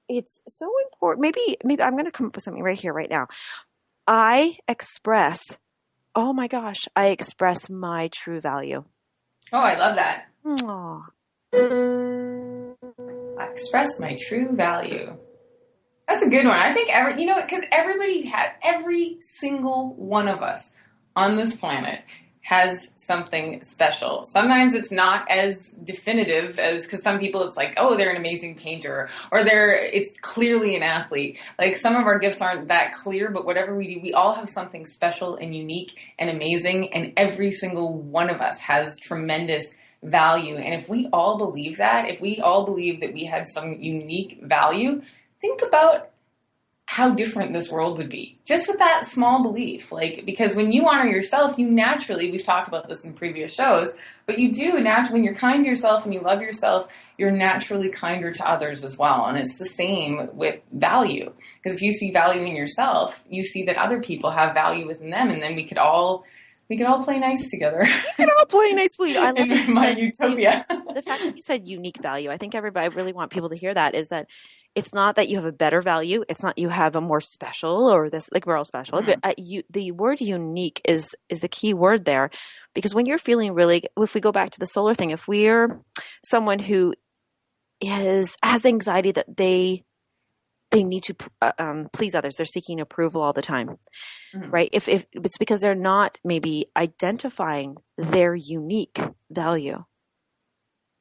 it's so important. Maybe I'm going to come up with something right here, right now. I express my true value. Oh, I love that. Aww. I express my true value. That's a good one. I think because every single one of us on this planet has something special. Sometimes it's not as definitive as, because some people it's like, oh, they're an amazing painter, or it's clearly an athlete. Like some of our gifts aren't that clear, but whatever we do, we all have something special and unique and amazing, and every single one of us has tremendous value. And if we all believe that, if we all believe that we had some unique value, think about how different this world would be just with that small belief. Like, because when you honor yourself, you naturally, we've talked about this in previous shows, but you do naturally, when you're kind to yourself and you love yourself, you're naturally kinder to others as well. And it's the same with value, because if you see value in yourself, you see that other people have value within them. And then we could all we could all play nice together. We could all play nice. I love in my utopia. The fact that you said unique value, I think I really want people to hear that, is that it's not that you have a better value. It's not you have a more special or this, like we're all special, but the word unique is the key word there, because when you're feeling really, if we go back to the solar thing, if we're someone who has anxiety that they need to please others, they're seeking approval all the time, right? If it's because they're not maybe identifying their unique value.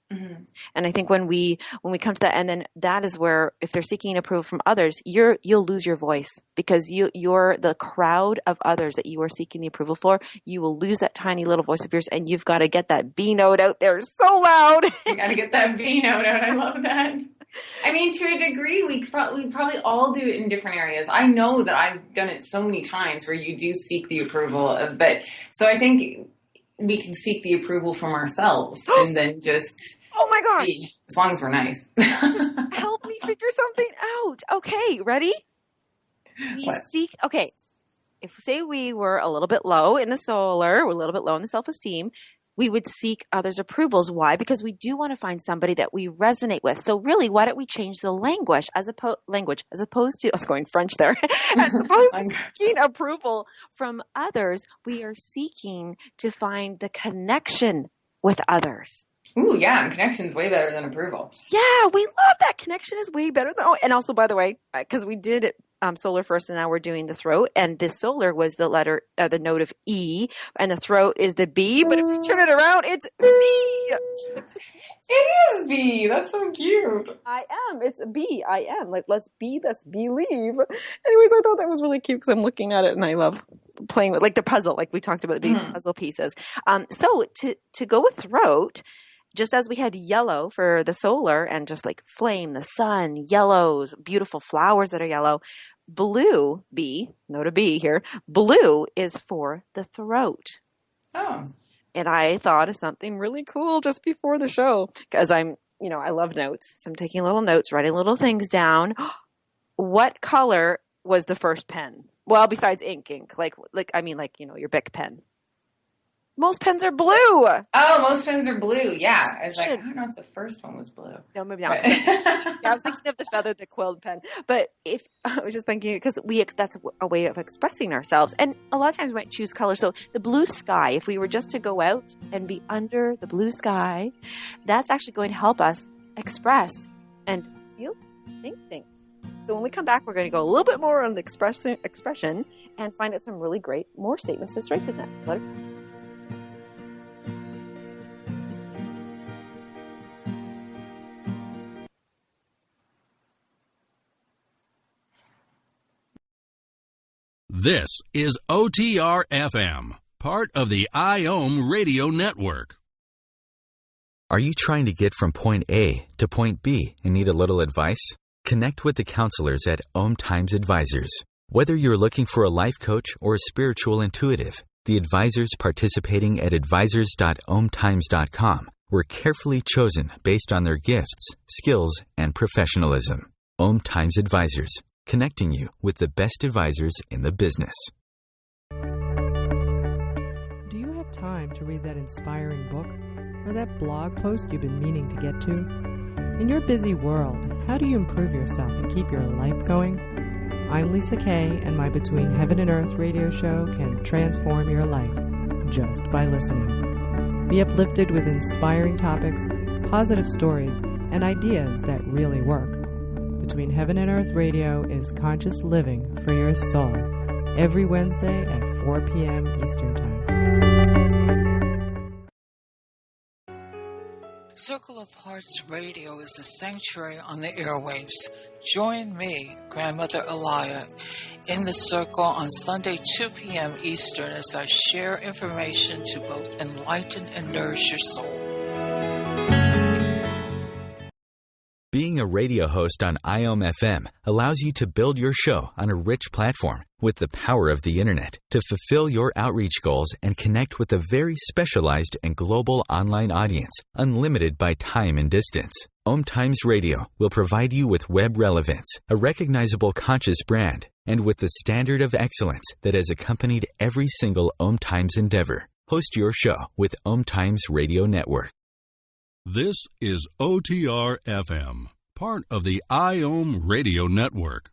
And I think when we come to that, and then that is where, if they're seeking approval from others, you'll lose your voice, because you're the crowd of others that you are seeking the approval for. You will lose that tiny little voice of yours, and you've got to get that B note out there so loud. You got to get that B note out. I love that. I mean, to a degree, we probably all do it in different areas. I know that I've done it so many times where you do seek the approval of, but so I think we can seek the approval from ourselves and then just. Oh my gosh. As long as we're nice. Help me figure something out. Okay, ready? Okay. If say we were a little bit low in the solar, we're a little bit low in the self-esteem, we would seek others' approvals. Why? Because we do want to find somebody that we resonate with. So really, why don't we change the language as opposed to, I was going French there, as opposed to seeking approval from others, we are seeking to find the connection with others. Ooh, yeah, and connection's way better than approval. Yeah, we love that. Connection is way better than. Oh, and also, by the way, because we did it solar first, and now we're doing the throat. And this solar was the letter, the note of E, and the throat is the B. But if you turn it around, it's B. It is B. That's so cute. I am. It's B. I am. Like, let's believe. Anyways, I thought that was really cute because I'm looking at it and I love playing with, like, the puzzle, like we talked about, the big puzzle pieces. So to go with throat. Just as we had yellow for the solar and just like flame, the sun, yellows, beautiful flowers that are yellow, blue, B, note a B here, blue is for the throat. Oh. And I thought of something really cool just before the show, because I love notes. So I'm taking little notes, writing little things down. What color was the first pen? Well, besides ink, like your Bic pen. Most pens are blue. Oh, most pens are blue. Yeah. I was like, I don't know if the first one was blue. No, maybe not. I was thinking of the feather, the quilled pen. But I was just thinking, because that's a way of expressing ourselves. And a lot of times we might choose colors. So the blue sky, if we were just to go out and be under the blue sky, that's actually going to help us express and feel, think things. So when we come back, we're going to go a little bit more on the expression and find out some really great more statements to strengthen that. This is OTR-FM, part of the IOM radio network. Are you trying to get from point A to point B and need a little advice? Connect with the counselors at OMTimes Advisors. Whether you're looking for a life coach or a spiritual intuitive, the advisors participating at advisors.omtimes.com were carefully chosen based on their gifts, skills, and professionalism. OMTimes Advisors, connecting you with the best advisors in the business. Do you have time to read that inspiring book or that blog post you've been meaning to get to? In your busy world, how do you improve yourself and keep your life going? I'm Lisa Kay, and my Between Heaven and Earth radio show can transform your life just by listening. Be uplifted with inspiring topics, positive stories, and ideas that really work. Between Heaven and Earth Radio is conscious living for your soul, every Wednesday at 4 p.m. Eastern Time. Circle of Hearts Radio is a sanctuary on the airwaves. Join me, Grandmother Elia, in the circle on Sunday, 2 p.m. Eastern as I share information to both enlighten and nourish your soul. Being a radio host on IOM FM allows you to build your show on a rich platform with the power of the internet to fulfill your outreach goals and connect with a very specialized and global online audience, unlimited by time and distance. OMTimes Radio will provide you with web relevance, a recognizable conscious brand, and with the standard of excellence that has accompanied every single OMTimes endeavor. Host your show with OMTimes Radio Network. This is OTR FM, part of the IOM Radio Network.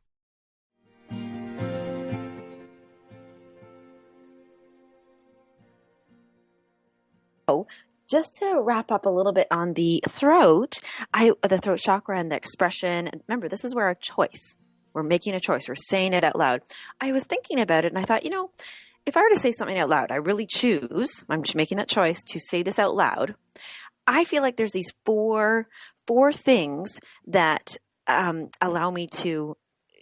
Just to wrap up a little bit on the throat chakra and the expression. And remember, this is where a choice. We're making a choice. We're saying it out loud. I was thinking about it and I thought, if I were to say something out loud, I really choose, I'm just making that choice to say this out loud. I feel like there's these four things that allow me to,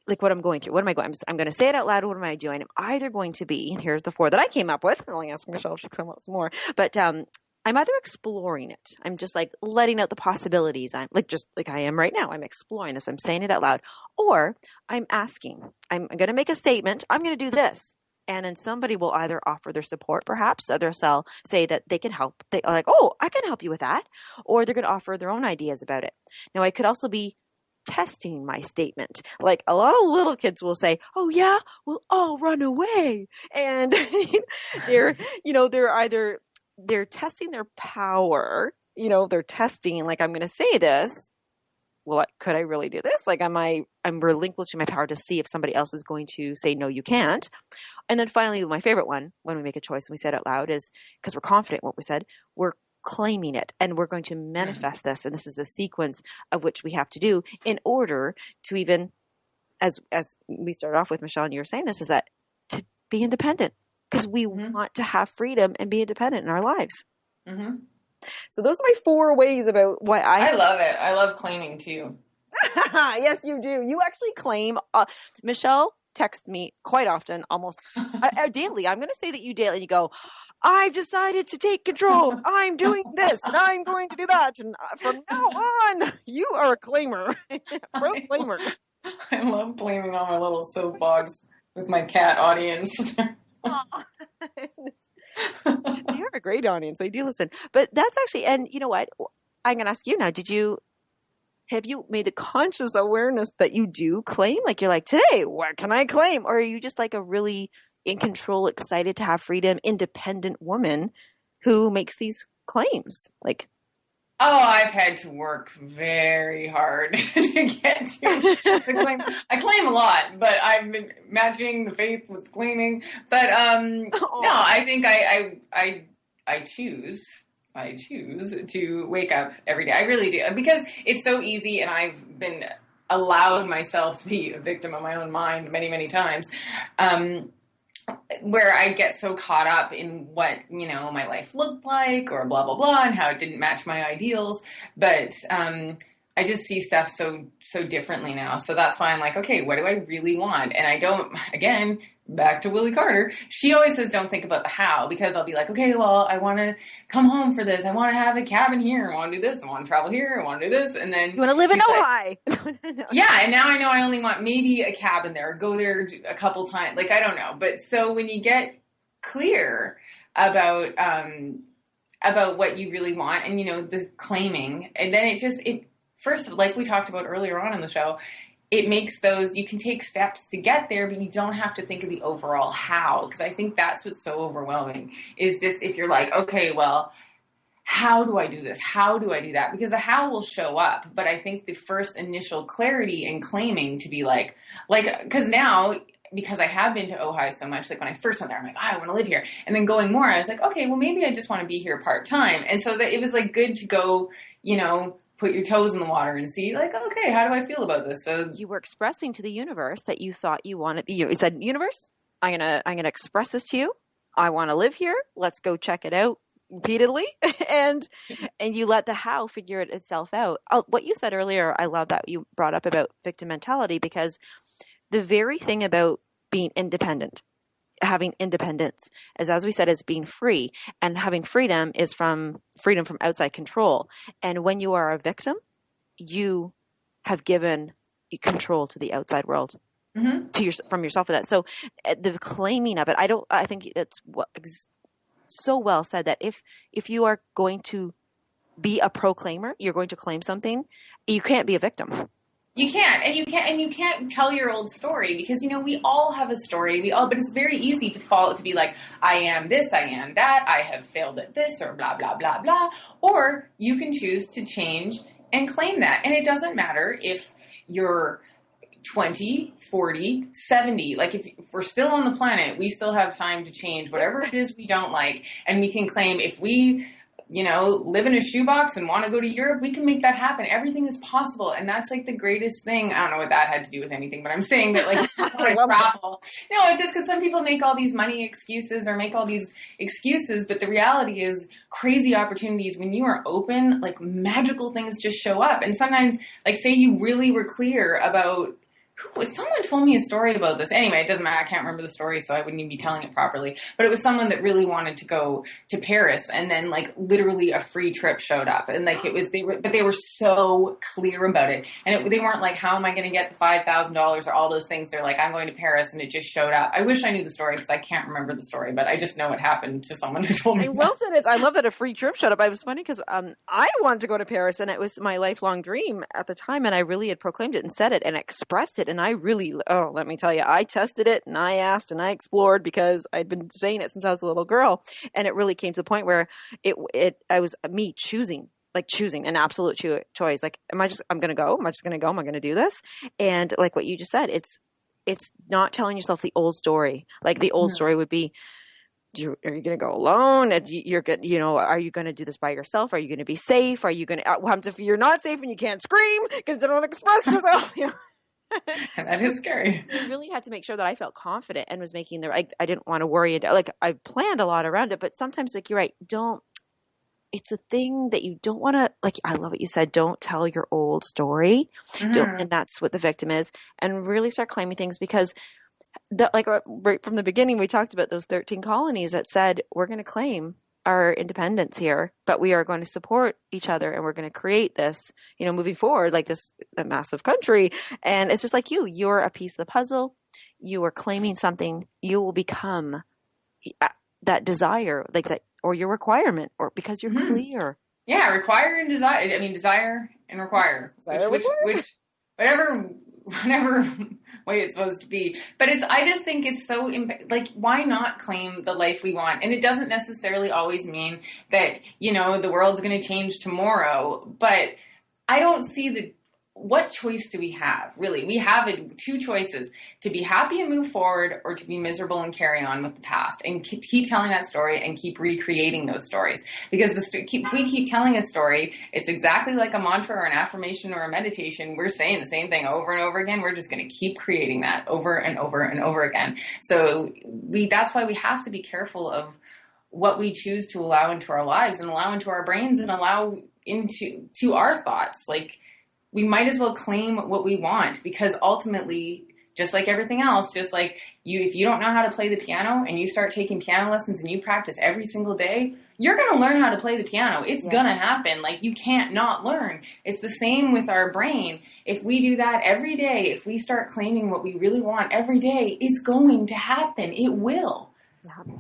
like what I'm going through. What am I going? I'm going to say it out loud. What am I doing? I'm either going to be, and here's the four that I came up with. I'll only ask Michelle if she comes up with some more. But I'm either exploring it. I'm just like letting out the possibilities. I'm like just like I am right now. I'm exploring this. I'm saying it out loud. Or I'm asking. I'm going to make a statement. I'm going to do this. And then somebody will either offer their support, perhaps, or they'll say that they can help. They are like, oh, I can help you with that. Or they're going to offer their own ideas about it. Now, I could also be testing my statement. Like a lot of little kids will say, oh, yeah, we'll all run away. And they're testing their power. They're testing, like, I'm going to say this. Well, could I really do this? Like, I'm relinquishing my power to see if somebody else is going to say, no, you can't. And then finally, my favorite one, when we make a choice and we say it out loud, is because we're confident in what we said, we're claiming it and we're going to manifest this. And this is the sequence of which we have to do in order to even, as we started off with, Michelle, and you were saying this, is that to be independent, because we want to have freedom and be independent in our lives. Mm-hmm. So those are my four ways about why I love it. I love claiming too. Yes, you do. You actually claim. Michelle texts me quite often, almost daily. I'm going to say that you daily. You go, I've decided to take control. I'm doing this and I'm going to do that. And from now on, you are a claimer. Claimer. I love claiming on my little soapbox with my cat audience. You're a great audience. I do listen. But that's actually, and you know what? I'm going to ask you now, have you made the conscious awareness that you do claim? Like you're like, today, what can I claim? Or are you just like a really in control, excited to have freedom, independent woman who makes these claims? Like, oh, I've had to work very hard to get to the claim. I claim a lot, but I've been matching the faith with claiming. But no, I think I choose to wake up every day. I really do, because it's so easy, and I've been allowed myself to be a victim of my own mind many, many times. Where I get so caught up in what, my life looked like or blah, blah, blah, and how it didn't match my ideals. But I just see stuff so differently now. So that's why I'm like, okay, what do I really want? And I don't, again, back to Willie Carter, she always says, don't think about the how, because I'll be like, okay, well, I want to come home for this. I want to have a cabin here. I want to do this. I want to travel here. I want to do this. And then you want to live in Ojai. Yeah. And now I know I only want maybe a cabin there, or go there a couple times. Like, I don't know. But so when you get clear about what you really want and, this claiming, and then first, like we talked about earlier on in the show, it makes you can take steps to get there, but you don't have to think of the overall how. Because I think that's what's so overwhelming, is just if you're like, okay, well, how do I do this? How do I do that? Because the how will show up. But I think the first initial clarity and claiming to be like, because now, because I have been to Ojai so much, like when I first went there, I'm like, I want to live here. And then going more, I was like, okay, well, maybe I just want to be here part-time. And so that it was like good to go, put your toes in the water and see, like, okay, how do I feel about this? So you were expressing to the universe that you thought you wanted. You said, universe, I'm gonna express this to you. I want to live here. Let's go check it out repeatedly, and you let the how figure it itself out. Oh, what you said earlier, I love that you brought up about victim mentality, because the very thing about being independent, having independence, as we said, is being free, and having freedom is from freedom from outside control. And when you are a victim, you have given control to the outside world, from yourself for that. So the claiming of it, I think it's so well said that if you are going to be a proclaimer, you're going to claim something, you can't be a victim. You can't tell your old story because, we all have a story. But it's very easy to be like, I am this, I am that, I have failed at this, or blah, blah, blah, blah. Or you can choose to change and claim that. And it doesn't matter if you're 20, 40, 70. Like if we're still on the planet, we still have time to change whatever it is we don't like. And we can claim if we live in a shoebox and want to go to Europe, we can make that happen. Everything is possible. And that's like the greatest thing. I don't know what that had to do with anything, but I'm saying that like travel. No, it's just because some people make all these money excuses or make all these excuses. But the reality is crazy opportunities when you are open, like magical things just show up. And sometimes like say you really were clear about someone told me a story about this. Anyway, it doesn't matter. I can't remember the story, so I wouldn't even be telling it properly. But it was someone that really wanted to go to Paris, and then like literally a free trip showed up, and like they were so clear about it, and they weren't like, how am I going to get the $5,000 or all those things? They're like, I'm going to Paris, and it just showed up. I wish I knew the story because I can't remember the story, but I just know it happened to someone who told me. I love that a free trip showed up. It was funny because I wanted to go to Paris, and it was my lifelong dream at the time, and I really had proclaimed it and said it and expressed it, and I really, let me tell you, I tested it and I asked and I explored because I'd been saying it since I was a little girl, and it really came to the point where I was me choosing an absolute choice. Like, I'm going to go? Am I just going to go? Am I going to do this? And like what you just said, it's not telling yourself the old story. Like the old story would be, are you going to go alone? You're good. Are you going to do this by yourself? Are you going to be safe? Are you going to, what happens if you're not safe and you can't scream because you don't express yourself? That is scary. I really had to make sure that I felt confident and was making I didn't want to worry. Like I planned a lot around it, but sometimes like you're right. It's a thing that you don't want to, like, I love what you said. Don't tell your old story. And that's what the victim is, and really start claiming things because right from the beginning, we talked about those 13 colonies that said, we're going to claim our independence here, but we are going to support each other and we're going to create this, moving forward, like a massive country. And it's just like you're a piece of the puzzle. You are claiming something. You will become that desire, like that, or your requirement, or because you're clear. Yeah. Require and desire. I mean, desire and require, which whatever way it's supposed to be. But I just think it's so, like, why not claim the life we want? And it doesn't necessarily always mean that, the world's going to change tomorrow. But I don't see what choice do we have, really? We have two choices: to be happy and move forward, or to be miserable and carry on with the past and keep telling that story and keep recreating those stories. Because if we keep telling a story, it's exactly like a mantra or an affirmation or a meditation. We're saying the same thing over and over again. We're just going to keep creating that over and over and over again. So that's why we have to be careful of what we choose to allow into our lives and allow into our brains and allow into our thoughts. Like, we might as well claim what we want, because ultimately, just like everything else, just like if you don't know how to play the piano and you start taking piano lessons and you practice every single day, you're going to learn how to play the piano. It's going to happen. Like, you can't not learn. It's the same with our brain. If we do that every day, if we start claiming what we really want every day, it's going to happen. It will.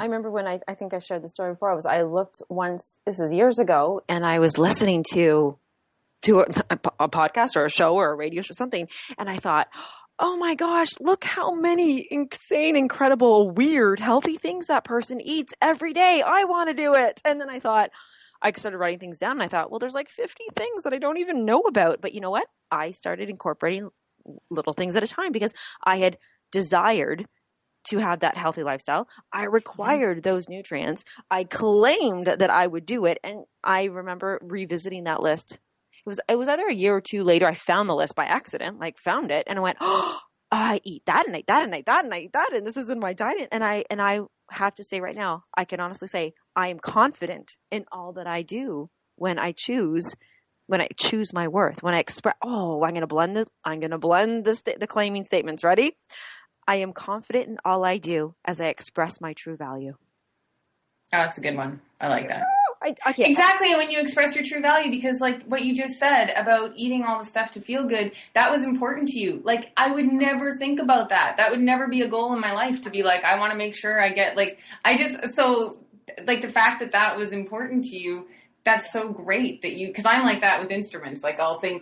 I remember when I think I shared the story before. I looked once, this was years ago, and I was listening to a podcast or a show or a radio show, something. And I thought, oh my gosh, look how many insane, incredible, weird, healthy things that person eats every day. I want to do it. And then I started writing things down, and I thought, well, there's like 50 things that I don't even know about. But you know what? I started incorporating little things at a time because I had desired to have that healthy lifestyle. I required those nutrients. I claimed that I would do it. And I remember revisiting that list. It was either a year or two later, I found the list by accident, found it, and I went, oh, I eat that, and I eat that, and I eat that, and I eat that, and this is in my diet. And I have to say right now, I can honestly say I am confident in all that I do when I choose my worth, when I express, I'm going to blend the claiming statements. Ready? I am confident in all I do as I express my true value. Oh, that's a good one. I like that. I can't. Exactly. And when you express your true value, because like what you just said about eating all the stuff to feel good, that was important to you. Like, I would never think about that. That would never be a goal in my life to be like, I want to make sure I get like, so like the fact that that was important to you, that's so great that you, because I'm like that with instruments. Like I'll be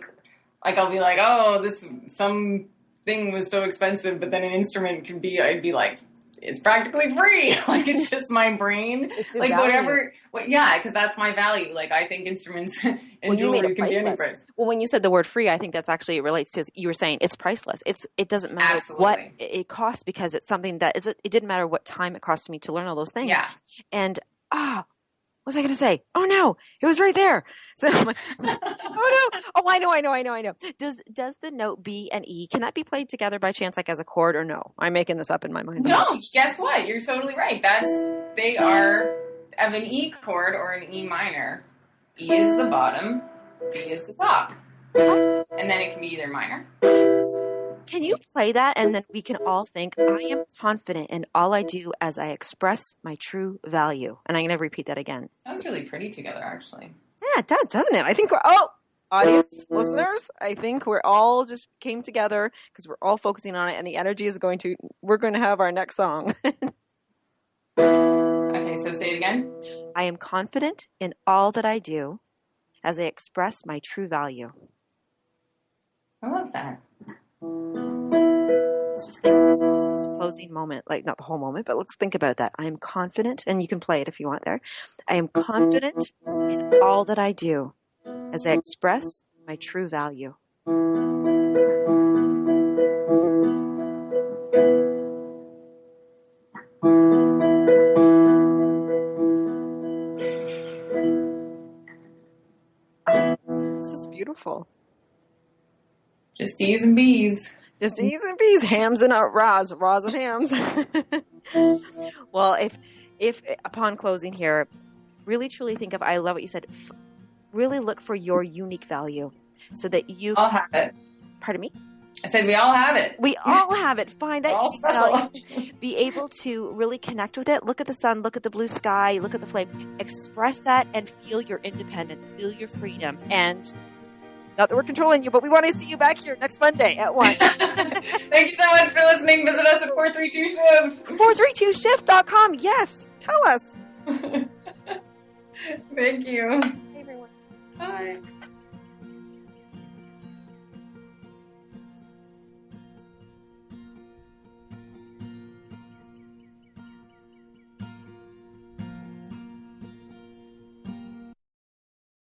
like, oh, some thing was so expensive, but then an instrument can be, I'd be like, it's practically free. Like, it's just my brain. Like, whatever. Yeah, because that's my value. Like, I think instruments and jewelry can be any price. Well, when you said the word free, I think that's actually it relates to, you were saying it's priceless. It doesn't matter what it costs, because it's something that it didn't matter what time it cost me to learn all those things. Yeah. And, what was I going to say? Oh no, it was right there. So I'm like, oh no. Oh, I know. Does the note B and E, can that be played together by chance, like as a chord, or no? I'm making this up in my mind. No, guess what? You're totally right. They are of an E chord or an E minor. E is the bottom, B is the top. And then it can be either minor. Can you play that? And then we can all think, I am confident in all I do as I express my true value. And I'm going to repeat that again. Sounds really pretty together, actually. Yeah, it does, doesn't it? I think audience, listeners, I think we're all just came together because we're all focusing on it, and the energy is we're going to have our next song. Okay, so say it again. I am confident in all that I do as I express my true value. I love that. Let's just think this closing moment, like not the whole moment, but let's think about that. I am confident, and you can play it if you want there. I am confident in all that I do as I express my true value. This is beautiful. Just E's and B's. Just E's and B's, hams and raws and hams. Well, if upon closing here, really truly think of, I love what you said, really look for your unique value so that you all have it. Pardon me? I said we all have it. We all have it. Find that. We're all special. Be able to really connect with it. Look at the sun, look at the blue sky, look at the flame. Express that and feel your independence, feel your freedom. And not that we're controlling you, but we want to see you back here next Monday at 1. Thank you so much for listening. Visit us at 432-SHIFT. 432shift.com. Yes. Tell us. Thank you. Hey, everyone. Bye.